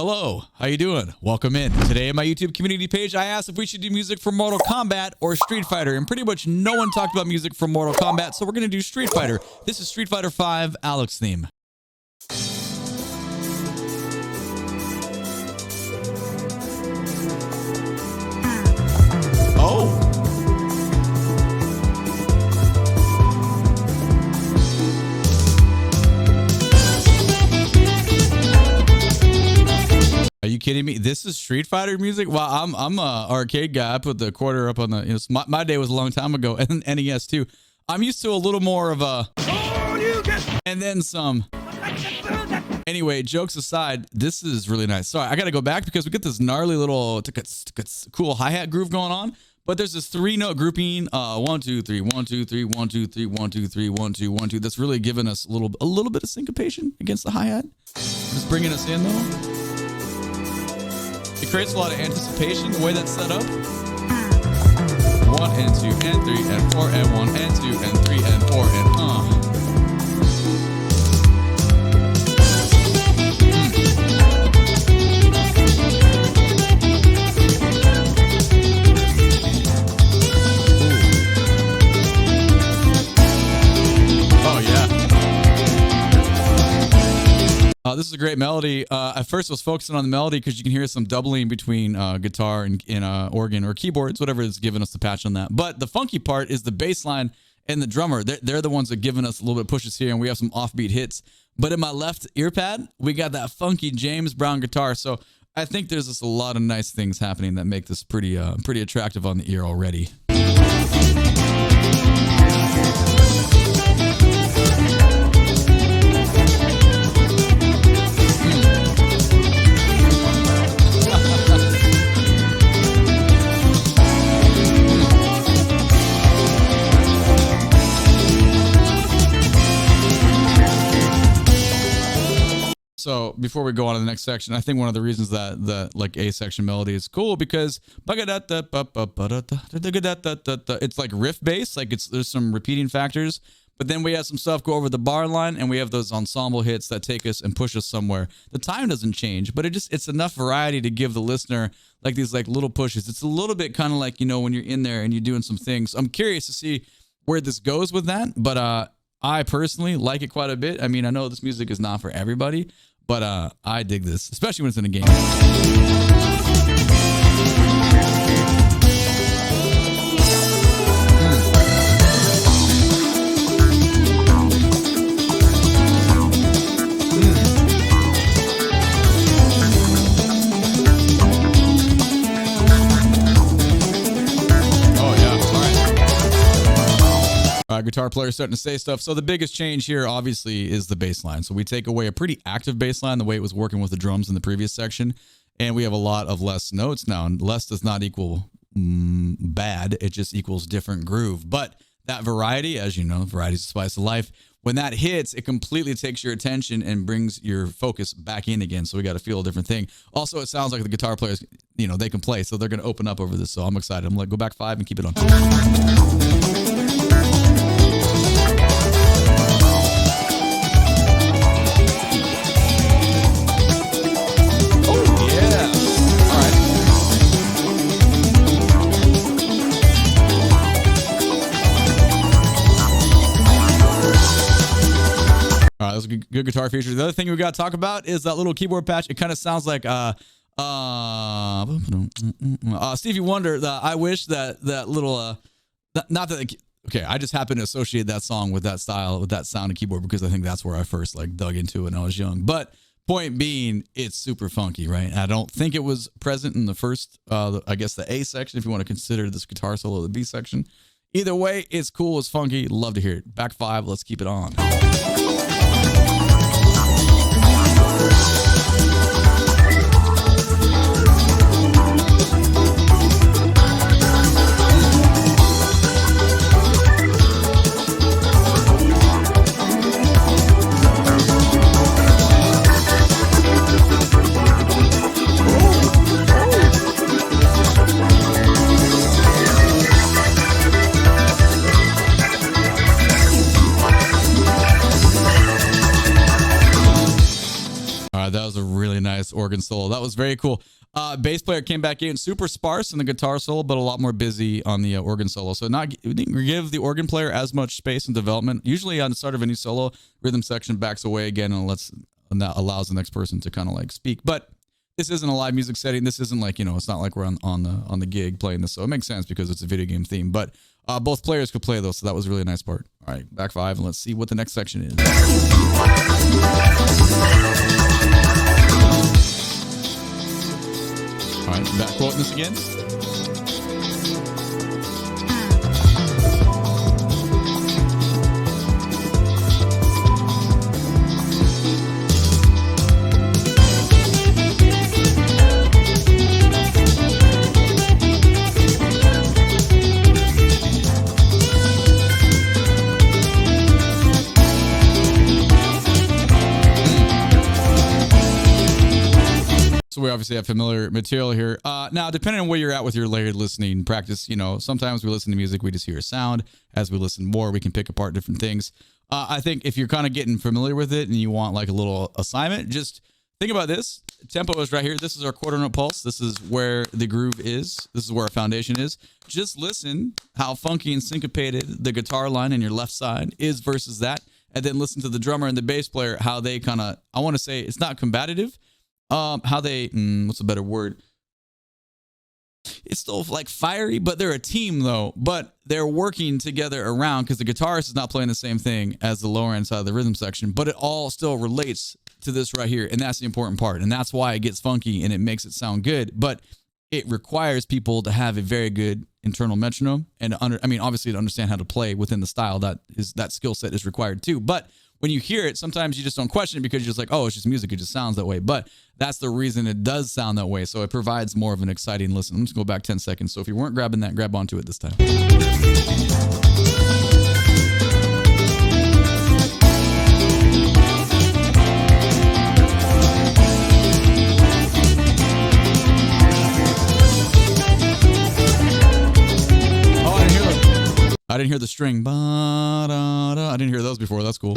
Hello, how you doing? Welcome in. Today on my YouTube community page, I asked if we should do music for Mortal Kombat or Street Fighter, and pretty much no one talked about music for Mortal Kombat, so we're going to do Street Fighter. This is Street Fighter V Alex theme. Oh! Are you kidding me? This is Street Fighter music? Well, I'm a arcade guy. I put the quarter up on the, you know, my day was a long time ago, and NES too. I'm used to a little more of a Shoryukens and then some. Anyway, jokes aside, this is really nice. Sorry, I got to go back because we get this gnarly little cool hi-hat groove going on. But there's this 3-note grouping, 1 2 3 1 2 3 1 2 3 1 2 3 1 2 1 2. That's really giving us a little bit of syncopation against the hi-hat. Just bringing us in though. It creates a lot of anticipation, the way that's set up. 1 and 2 and 3 and 4 and 1 and 2 and 3 and 4 and This is a great melody. At first I was focusing on the melody because you can hear some doubling between guitar and organ or keyboards, whatever is giving us the patch on that. But the funky part is the bass line and the drummer. They're the ones that are giving us a little bit of pushes here, and we have some offbeat hits. But in my left ear pad, we got that funky James Brown guitar. So I think there's just a lot of nice things happening that make this pretty attractive on the ear already. So before we go on to the next section, I think one of the reasons that like A section melody is cool because it's like riff bass, like there's some repeating factors, but then we have some stuff go over the bar line and we have those ensemble hits that take us and push us somewhere. The time doesn't change, but it's enough variety to give the listener like these like little pushes. It's a little bit kind of like, you know, when you're in there and you're doing some things. I'm curious to see where this goes with that, but I personally like it quite a bit. I mean, I know this music is not for everybody, but I dig this, especially when it's in a game. Guitar player starting to say stuff. So the biggest change here obviously is the bass line. So we take away a pretty active bass line, the way it was working with the drums in the previous section, and we have a lot of less notes now. And less does not equal bad, it just equals different groove. But that variety, as you know, variety is the spice of life. When that hits, it completely takes your attention and brings your focus back in again. So we got to feel a different thing. Also, it sounds like the guitar players, you know, they can play, so they're going to open up over this. So I'm excited. I'm going to go back 5 and keep it on. Those are good guitar features. The other thing we got to talk about is that little keyboard patch. It kind of sounds like Stevie Wonder. I wish that little not that. Okay, I just happen to associate that song with that style, with that sound of keyboard because I think that's where I first like dug into it when I was young. But point being, it's super funky, right? I don't think it was present in the first, I guess the A section, if you want to consider this guitar solo the B section. Either way, it's cool, it's funky. Love to hear it. Back 5, let's keep it on. organ solo. That was very cool. Bass player came back in super sparse in the guitar solo, but a lot more busy on the organ solo. So didn't give the organ player as much space and development. Usually on the start of a new solo, rhythm section backs away again and that allows the next person to kind of like speak. But this isn't a live music setting. This isn't like, it's not like we're on the gig playing this. So it makes sense because it's a video game theme. But both players could play those, so that was a really nice part. All right, back 5, and let's see what the next section is. All right, back quoting this again. So we obviously have familiar material here. Now, depending on where you're at with your layered listening practice, sometimes we listen to music, we just hear a sound. As we listen more, we can pick apart different things. I think if you're kind of getting familiar with it and you want like a little assignment, just think about this. Tempo is right here. This is our quarter note pulse. This is where the groove is. This is where our foundation is. Just listen how funky and syncopated the guitar line in your left side is versus that. And then listen to the drummer and the bass player, how they kind of, I want to say it's not combative. How they, what's a better word? It's still like fiery, but they're a team though. But they're working together around because the guitarist is not playing the same thing as the lower end side of the rhythm section, but it all still relates to this right here. And that's the important part. And that's why it gets funky and it makes it sound good. But it requires people to have a very good internal metronome and obviously to understand how to play within the style that skill set is required too. But when you hear it, sometimes you just don't question it because you're just like, oh, it's just music. It just sounds that way. But that's the reason it does sound that way. So it provides more of an exciting listen. I'm just going to go back 10 seconds. So if you weren't grabbing that, grab onto it this time. I didn't hear the string. I didn't hear those before. That's cool.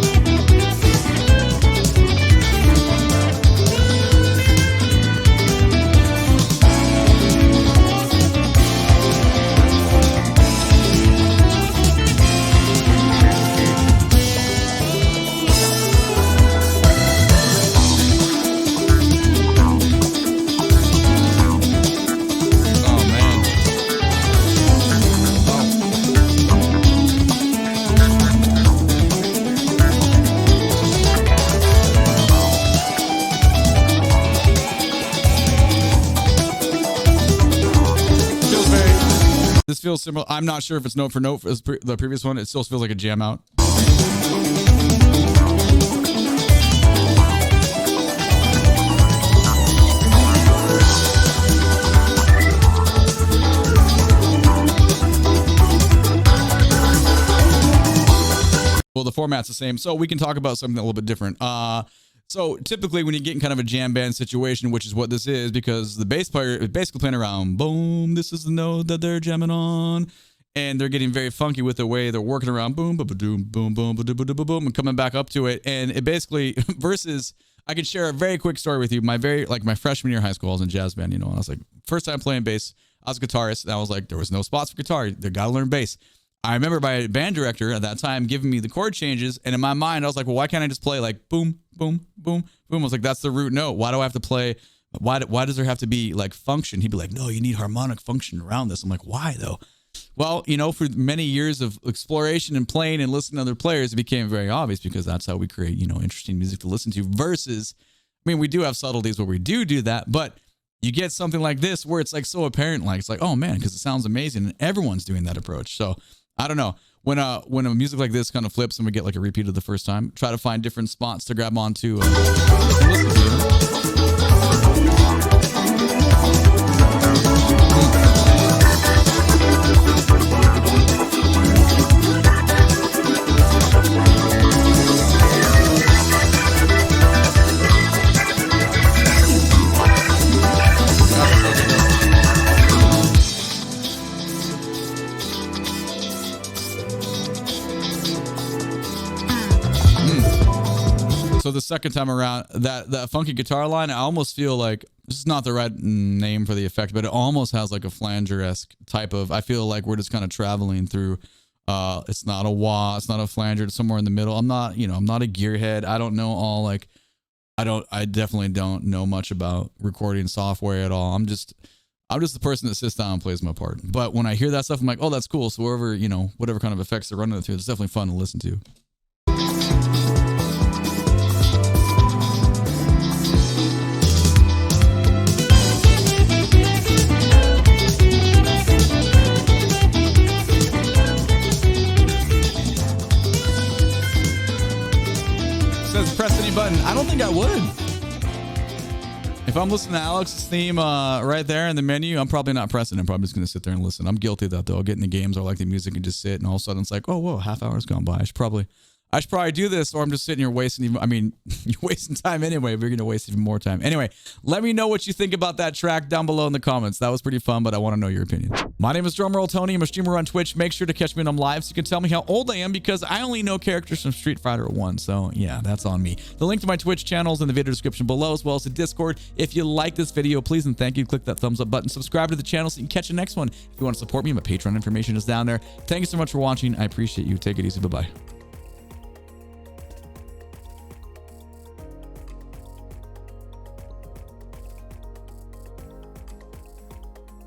This feels similar. I'm not sure if it's note for note as the previous one. It still feels like a jam out. Well, the format's the same, so we can talk about something a little bit different. So typically when you get in kind of a jam band situation, which is what this is, because the bass player is basically playing around, boom, this is the note that they're jamming on, and they're getting very funky with the way they're working around, boom, boom, boom, boom, boom, boom, boom, boom, and coming back up to it. And it basically versus, I can share a very quick story with you. My freshman year of high school, I was in jazz band, and I was like, first time playing bass, I was a guitarist, and I was like, there was no spots for guitar. They got to learn bass. I remember my band director at that time giving me the chord changes, and in my mind, I was like, well, why can't I just play like boom, boom, boom, boom? I was like, that's the root note. Why do I have to play? Why does there have to be like function? He'd be like, no, you need harmonic function around this. I'm like, why though? Well, for many years of exploration and playing and listening to other players, it became very obvious because that's how we create, interesting music to listen to versus, we do have subtleties where we do that, but you get something like this where it's like so apparent, like it's like, oh man, because it sounds amazing and everyone's doing that approach. So I don't know. When a music like this kind of flips and we get like a repeat of the first time, try to find different spots to grab onto and listen to. So the second time around, that funky guitar line, I almost feel like this is not the right name for the effect, but it almost has like a flanger-esque type of, I feel like we're just kind of traveling through. It's not a wah, it's not a flanger, it's somewhere in the middle. I'm not, you know, I'm not a gearhead. I don't know all like, I definitely don't know much about recording software at all. I'm just the person that sits down and plays my part. But when I hear that stuff, I'm like, oh, that's cool. So wherever, you know, whatever kind of effects they're running through, it's definitely fun to listen to. Says press any button. I don't think I would. If I'm listening to Alex's theme right there in the menu, I'm probably not pressing. I'm probably just going to sit there and listen. I'm guilty of that, though. I'll get in the games or I like the music and just sit, and all of a sudden it's like, oh, whoa, half hour's gone by. I should probably do this, or I'm just sitting here wasting even, I mean, you're wasting time anyway, but you're going to waste even more time. Anyway, let me know what you think about that track down below in the comments. That was pretty fun, but I want to know your opinion. My name is Drumroll Tony. I'm a streamer on Twitch. Make sure to catch me when I'm live so you can tell me how old I am, because I only know characters from Street Fighter 1. So yeah, that's on me. The link to my Twitch channel is in the video description below, as well as the Discord. If you like this video, please and thank you, click that thumbs up button, subscribe to the channel so you can catch the next one. If you want to support me, my Patreon information is down there. Thank you so much for watching. I appreciate you. Take it easy. Bye-bye.